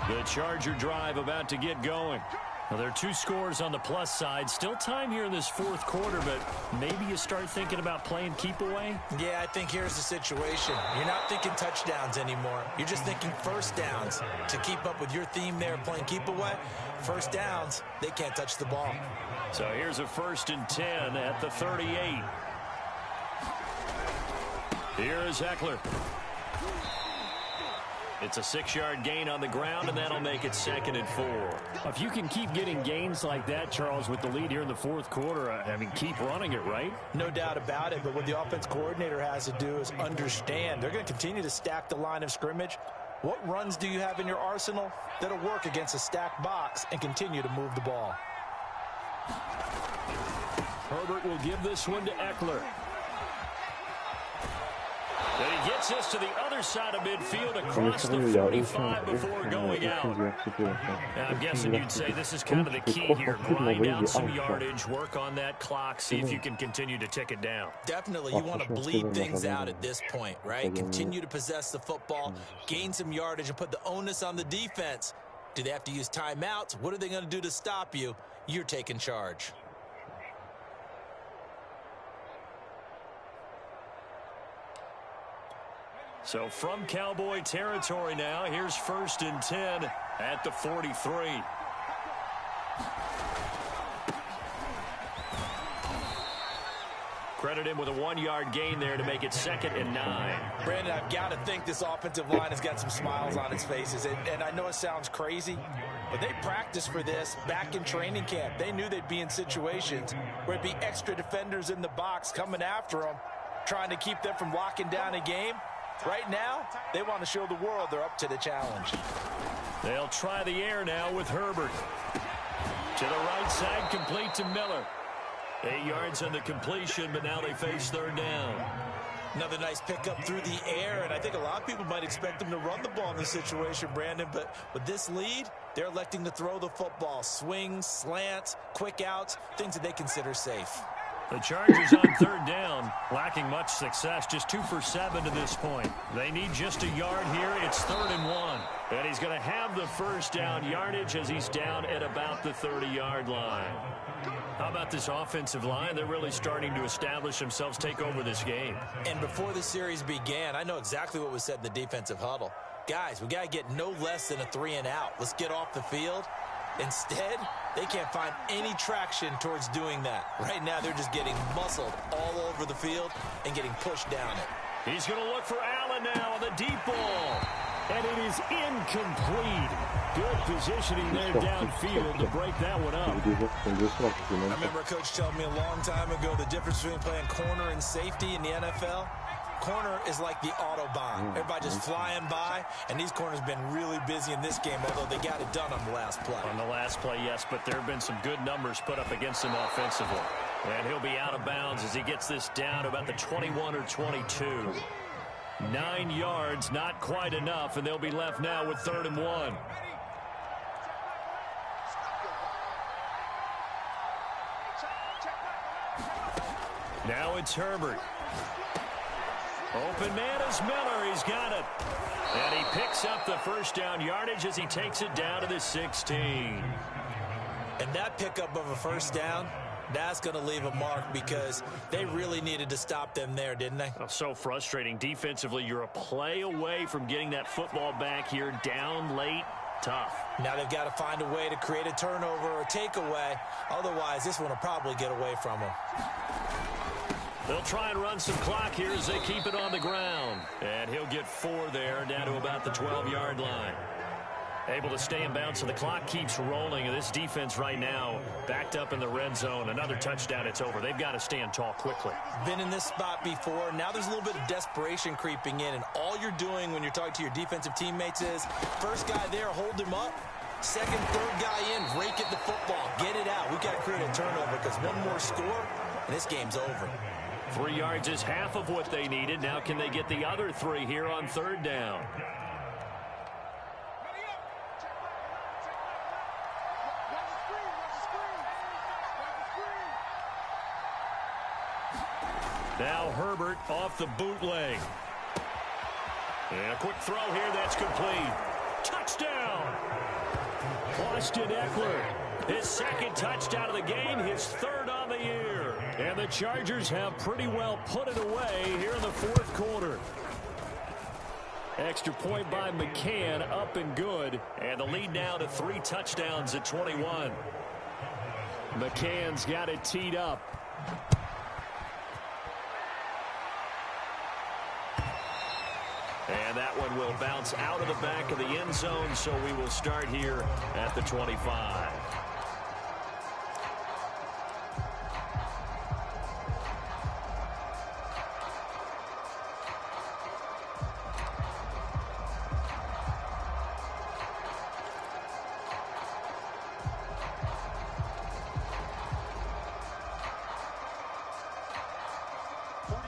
The Charger drive about to get going. Well, there are 2 scores on the plus side. Still time here in this 4th quarter, but maybe you start thinking about playing keep away? Yeah, I think here's the situation. You're not thinking touchdowns anymore. You're just thinking first downs. To keep up with your theme there, playing keep away, first downs, they can't touch the ball. So here's a 1st and 10 at the 38. Here is Eckler. It's a 6-yard gain on the ground, and that'll make it 2nd and 4. If you can keep getting gains like that, Charles, with the lead here in the 4th quarter, I mean, keep running it, right? No doubt about it, but what the offense coordinator has to do is understand. They're going to continue to stack the line of scrimmage. What runs do you have in your arsenal that'll work against a stacked box and continue to move the ball? Herbert will give this one to Eckler. And he gets this to the other side of midfield across the 45 before going out. I'm guessing you'd say this is kind of the key here. Grind out some yardage, work on that clock, see if you can continue to tick it down. Definitely, you want to bleed things out at this point, right? Continue to possess the football, gain some yardage, and put the onus on the defense. Do they have to use timeouts? What are they going to do to stop you? You're taking charge. So from Cowboy territory now, here's 1st and 10 at the 43. Credit him with a 1-yard gain there to make it 2nd and 9. Brandon, I've got to think this offensive line has got some smiles on its faces. And I know it sounds crazy, but they practiced for this back in training camp. They knew they'd be in situations where it'd be extra defenders in the box coming after them, trying to keep them from locking down a game. Right now, they want to show the world they're up to the challenge. They'll try the air now with Herbert. To the right side, complete to Miller. 8 yards on the completion, but now they face 3rd down. Another nice pickup through the air, and I think a lot of people might expect them to run the ball in this situation, Brandon, but with this lead, they're electing to throw the football. Swings, slants, quick outs, things that they consider safe. The Chargers on third down, lacking much success, just 2 for 7 to this point. They need just a yard here. It's 3rd and 1. And he's going to have the first down yardage as he's down at about the 30-yard line. How about this offensive line? They're really starting to establish themselves, take over this game. And before the series began, I know exactly what was said in the defensive huddle. Guys, we got to get no less than a 3 and out. Let's get off the field. Instead, they can't find any traction towards doing that. Right now, they're just getting muscled all over the field and getting pushed down it. He's going to look for Allen now on the deep ball. And it is incomplete. Good positioning there downfield to break that one up. I remember a coach telling me a long time ago the difference between playing corner and safety in the NFL. Corner is like the Autobahn. Everybody just flying by, and these corners have been really busy in this game, although they got it done on the last play. On the last play, yes, but there have been some good numbers put up against him offensively. And he'll be out of bounds as he gets this down to about the 21 or 22. 9 yards, not quite enough, and they'll be left now with 3rd and 1. Now it's Herbert. Open man is Miller. He's got it. And he picks up the first down yardage as he takes it down to the 16. And that pickup of a first down, that's going to leave a mark because they really needed to stop them there, didn't they? Oh, so frustrating. Defensively, you're a play away from getting that football back here down late. Tough. Now they've got to find a way to create a turnover or takeaway. Otherwise, this one will probably get away from them. They'll try and run some clock here as they keep it on the ground. And he'll get 4 there, down to about the 12-yard line. Able to stay in bounds, so the clock keeps rolling. And this defense right now backed up in the red zone. Another touchdown, it's over. They've got to stand tall quickly. Been in this spot before. Now there's a little bit of desperation creeping in. And all you're doing when you're talking to your defensive teammates is, first guy there, hold him up. Second, third guy in, rake at the football. Get it out. We've got to create a turnover because one more score, and this game's over. 3 yards is half of what they needed. Now can they get the other 3 here on 3rd down? Now Herbert off the bootleg. And a quick throw here that's complete. Touchdown! Austin Eckler, his 2nd touchdown of the game, his 3rd on the year. And the Chargers have pretty well put it away here in the 4th quarter. Extra point by McCann, up and good. And the lead now to 3 touchdowns at 21. McCann's got it teed up. And that one will bounce out of the back of the end zone, so we will start here at the 25.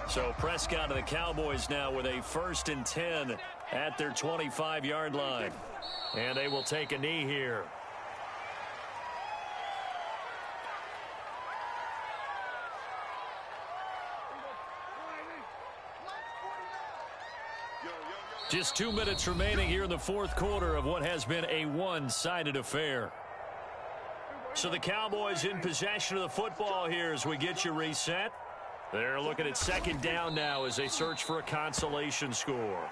So Prescott and the Cowboys now with a 1st and 10 at their 25-yard line. And they will take a knee here. Just 2 minutes remaining here in the 4th quarter of what has been a one-sided affair. So the Cowboys in possession of the football here as we get you reset. They're looking at 2nd down now as they search for a consolation score.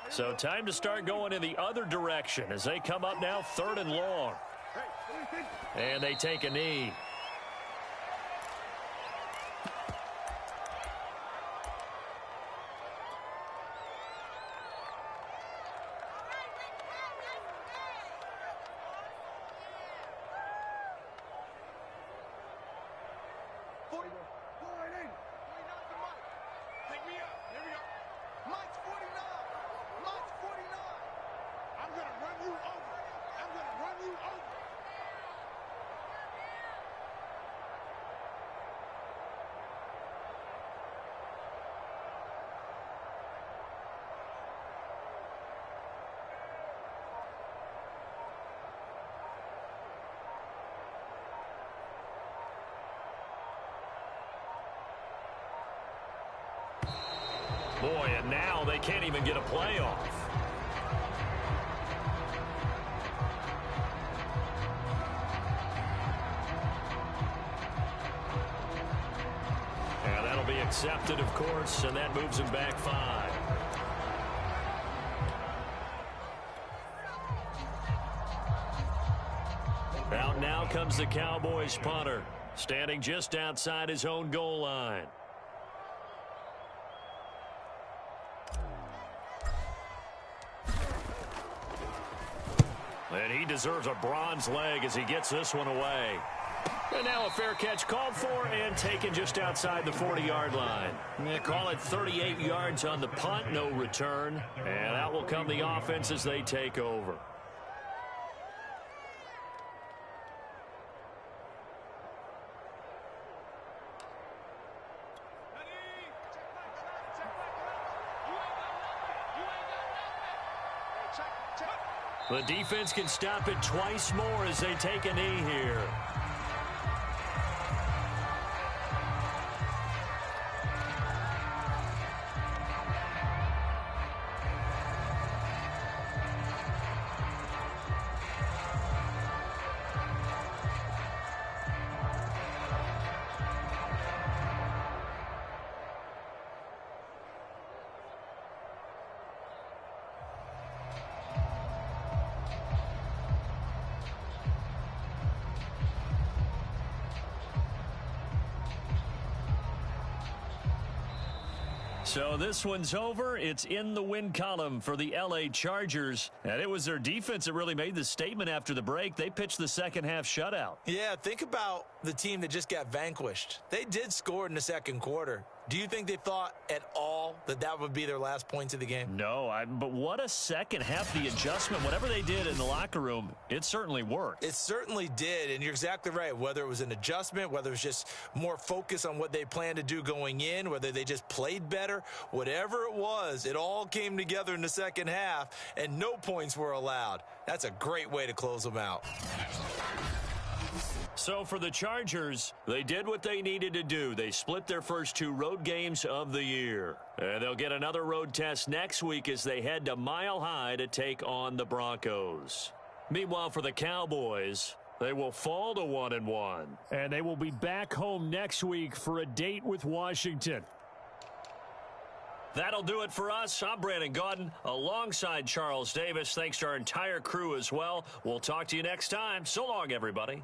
So time to start going in the other direction as they come up now 3rd and long. And they take a knee. Boy, and now they can't even get a playoff. And that'll be accepted, of course, and that moves him back 5. Out now comes the Cowboys punter, standing just outside his own goal line. And he deserves a bronze leg as he gets this one away. And now a fair catch called for and taken just outside the 40-yard line. They call it 38 yards on the punt, no return. And out will come the offense as they take over. The defense can stop it twice more as they take a knee here. So this one's over. It's in the win column for the LA Chargers. And it was their defense that really made the statement after the break. They pitched the second half shutout. Yeah, think about the team that just got vanquished. They did score in the second quarter. Do you think they thought at all that that would be their last points of the game? No, but what a second half, the adjustment. Whatever they did in the locker room, it certainly worked. It certainly did, and you're exactly right. Whether it was an adjustment, whether it was just more focus on what they planned to do going in, whether they just played better, whatever it was, it all came together in the second half, and no points were allowed. That's a great way to close them out. So for the Chargers, they did what they needed to do. They split their first 2 road games of the year. And they'll get another road test next week as they head to Mile High to take on the Broncos. Meanwhile, for the Cowboys, they will fall to 1-1. And they will be back home next week for a date with Washington. That'll do it for us. I'm Brandon Gaudin alongside Charles Davis. Thanks to our entire crew as well. We'll talk to you next time. So long, everybody.